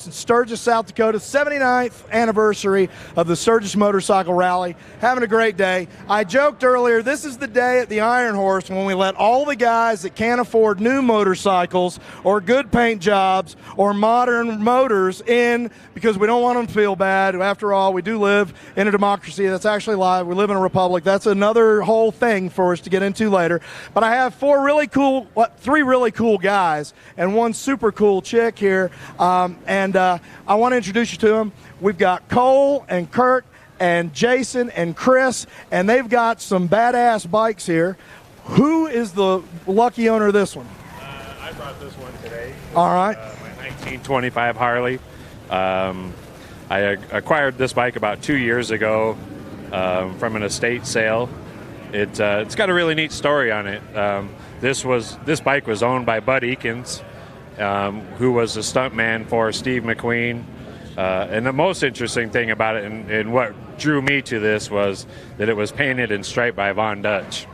Sturgis, South Dakota, 79th anniversary of the Sturgis Motorcycle Rally. Having a great day. I joked earlier, this is the day at the Iron Horse when we let all the guys that can't afford new motorcycles or good paint jobs or modern motors in because we don't want them to feel bad. After all, we do live in a democracy. That's actually live. We live in a republic. That's another whole thing for us to get into later. But I have three really cool guys and one super cool chick here. And I want to introduce you to them. We've got Cole and Kurt and Jason and Chris, and they've got some badass bikes here. Who is the lucky owner of this one? I brought this one today. All right. My 1925 Harley. I acquired this bike about 2 years ago from an estate sale. It's got a really neat story on it. This bike was owned by Bud Eakins, who was a stuntman for Steve McQueen. And the most interesting thing about it and what drew me to this was that it was painted and striped by Von Dutch.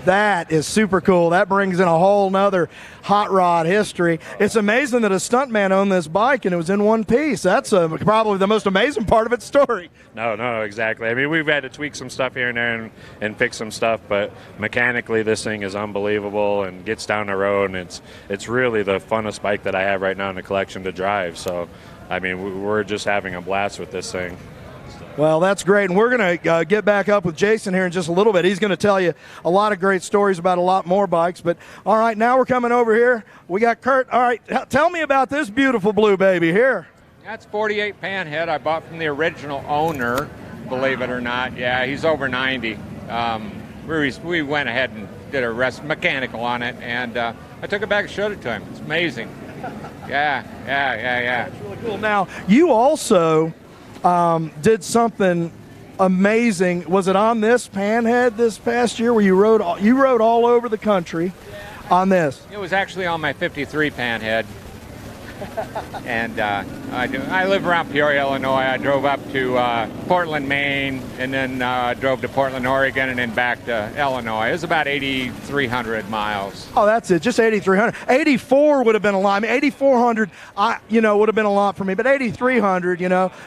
That is super cool. That brings in a whole nother hot rod history. It's amazing that a stuntman owned this bike and it was in one piece. That's probably the most amazing part of its story. No, exactly. I mean, we've had to tweak some stuff here and there and fix some stuff, but mechanically this thing is unbelievable and gets down the road, and it's really the funnest bike that I have right now in the collection to drive. So, I mean, we're just having a blast with this thing. Well, that's great, and we're going to get back up with Jason here in just a little bit. He's going to tell you a lot of great stories about a lot more bikes. But, all right, now we're coming over here. We got Kurt. All right, tell me about this beautiful blue baby here. That's 48 Panhead I bought from the original owner, believe it or not. Yeah, he's over 90. We went ahead and did a mechanical on it, and I took it back and showed it to him. It's amazing. Yeah. That's really cool. Now, you also did something amazing. Was it on this Panhead this past year where you rode all over the country on this? It was actually on my 53 Panhead. And I live around Peoria, Illinois. I drove up to Portland, Maine, and then drove to Portland, Oregon, and then back to Illinois. It was about 8,300 miles. Oh, that's it, just 8,300. 84 would have been a lot. I mean, 8,400, would have been a lot for me. But 8,300,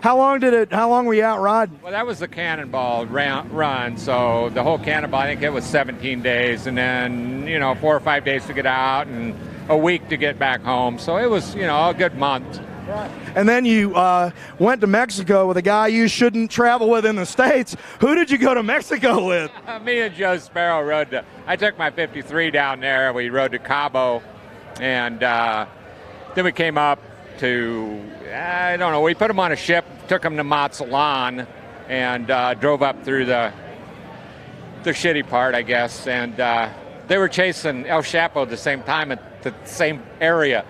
how long were you out riding? Well, that was the Cannonball run. So the whole Cannonball, I think it was 17 days, and then 4 or 5 days to get out, and a week to get back home. So it was, a good month. Right. And then you went to Mexico with a guy you shouldn't travel with in the States. Who did you go to Mexico with? Me and Joe Sparrow I took my 53 down there. We rode to Cabo, and then we came up to, we put him on a ship, took him to Mazatlan, and drove up through the shitty part, I guess, and they were chasing El Chapo at the same time at the same area.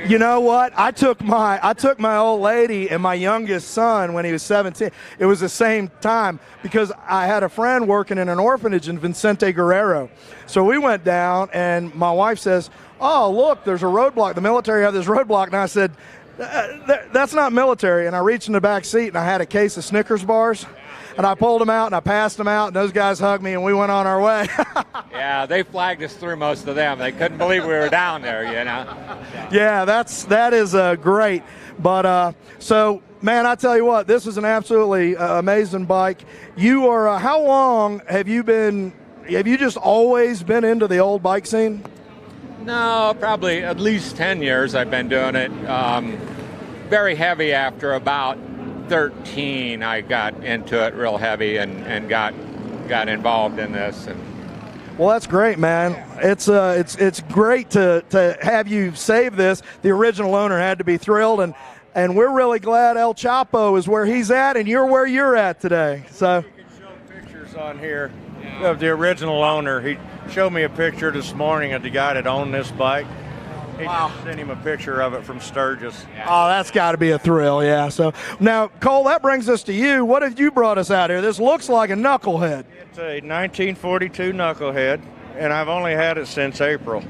You know what? I took my old lady and my youngest son when he was 17. It was the same time because I had a friend working in an orphanage in Vicente Guerrero. So we went down, and my wife says, "Oh, look, there's a roadblock. The military have this roadblock." And I said, "That's not military." And I reached in the back seat, and I had a case of Snickers bars. And I pulled them out, and I passed them out, and those guys hugged me, and we went on our way. Yeah, they flagged us through, most of them. They couldn't believe we were down there, Yeah, that is great. But so, man, I tell you what, this is an absolutely amazing bike. You are, how long have you just always been into the old bike scene? No, probably at least 10 years I've been doing it. Very heavy after about 13, I got into it real heavy and got involved in this. And well, that's great, man. It's great to have you save this. The original owner had to be thrilled, and we're really glad El Chapo is where he's at, and you're where you're at today. So you can show pictures on here of the original owner. He showed me a picture this morning of the guy that owned this bike. He just sent him a picture of it from Sturgis. Oh, that's got to be a thrill, yeah. So now, Cole, that brings us to you. What have you brought us out here? This looks like a knucklehead. It's a 1942 knucklehead, and I've only had it since April.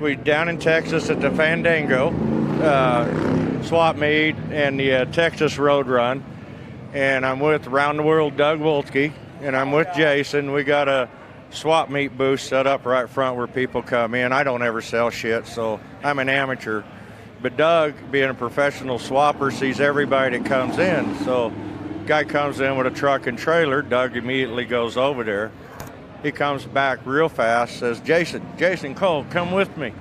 We down in Texas at the Fandango swap meet and the Texas Road Run, and I'm with Round the World Doug Woltke, and I'm with Jason. We got a swap meet booth set up right front where people come in. I don't ever sell shit, so I'm an amateur. But Doug, being a professional swapper, sees everybody that comes in. So guy comes in with a truck and trailer. Doug immediately goes over there. He comes back real fast, says, Jason Cole, come with me.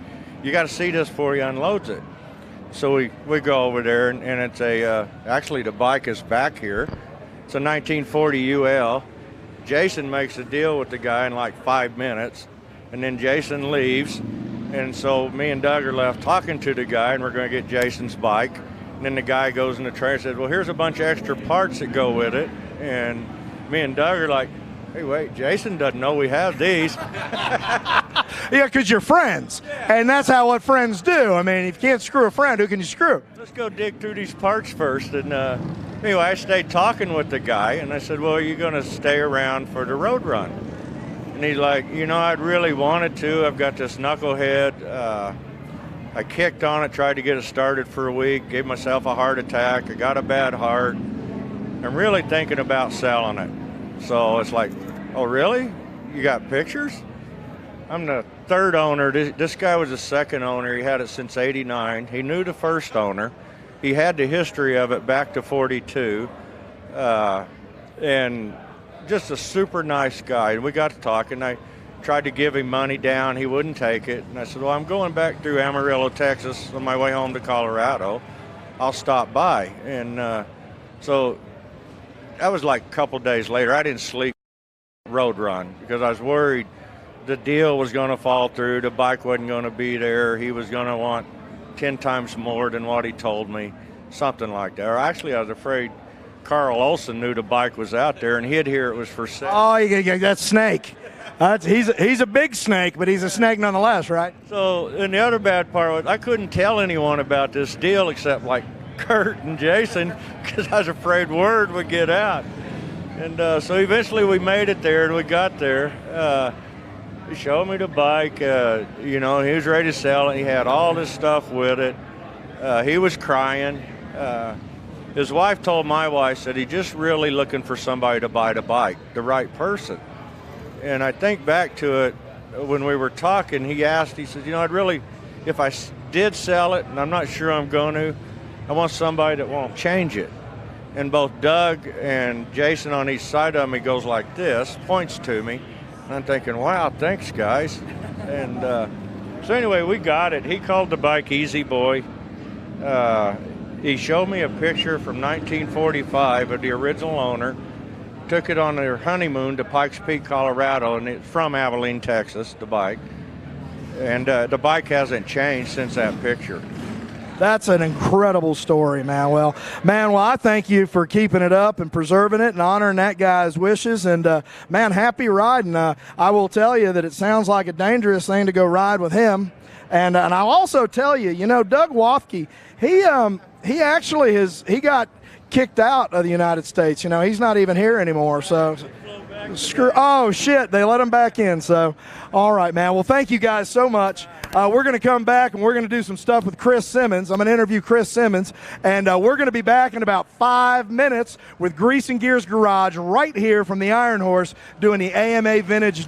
You got to see this before he unloads it. So we go over there, and it's actually the bike is back here. It's a 1940 UL. Jason makes a deal with the guy in like 5 minutes, and then Jason leaves. And so me and Doug are left talking to the guy, and we're going to get Jason's bike. And then the guy goes in the trailer and says, well, here's a bunch of extra parts that go with it. And me and Doug are like, hey, wait, Jason doesn't know we have these. Yeah, because you're friends. And that's what friends do. I mean, if you can't screw a friend, who can you screw? Let's go dig through these parts first. And anyway, I stayed talking with the guy, and I said, well, are you going to stay around for the road run? And he's like, I'd really wanted to. I've got this knucklehead. I kicked on it, tried to get it started for a week, gave myself a heart attack. I got a bad heart. I'm really thinking about selling it. So it's like, oh, really? You got pictures? I'm the third owner. This guy was the second owner. He had it since '89. He knew the first owner. He had the history of it back to '42. And just a super nice guy. And we got to talking. I tried to give him money down. He wouldn't take it. And I said, well, I'm going back through Amarillo, Texas on my way home to Colorado. I'll stop by. And so that was like a couple days later. I didn't sleep road run because I was worried the deal was going to fall through. The bike wasn't going to be there. He was going to want 10 times more than what he told me, something like that. Or actually, I was afraid Carl Olson knew the bike was out there and he'd hear it was for sale. Oh, you got that snake. He's a big snake, but he's a snake nonetheless, right? So, and the other bad part was I couldn't tell anyone about this deal except like Kurt and Jason because I was afraid word would get out. And so eventually we made it there and we got there. He showed me the bike. He was ready to sell it. He had all this stuff with it. He was crying. His wife told my wife that he's just really looking for somebody to buy the bike, the right person. And I think back to it when we were talking, he said, I'd really, if I did sell it, and I'm not sure I'm going to, I want somebody that won't change it. And both Doug and Jason on each side of me goes like this, points to me. And I'm thinking, wow, thanks, guys. And so anyway, we got it. He called the bike Easy Boy. He showed me a picture from 1945 of the original owner. Took it on their honeymoon to Pikes Peak, Colorado, and it's from Abilene, Texas, the bike. And the bike hasn't changed since that picture. That's an incredible story, man. Well, I thank you for keeping it up and preserving it and honoring that guy's wishes. And, man, happy riding. I will tell you that it sounds like a dangerous thing to go ride with him. And I'll also tell you, Doug Wafke, he actually he got kicked out of the United States. He's not even here anymore. So, oh, shit, they let him back in. So, all right, man. Well, thank you guys so much. We're going to come back, and we're going to do some stuff with Chris Simmons. I'm going to interview Chris Simmons, and we're going to be back in about 5 minutes with Grease and Gears Garage right here from the Iron Horse doing the AMA Vintage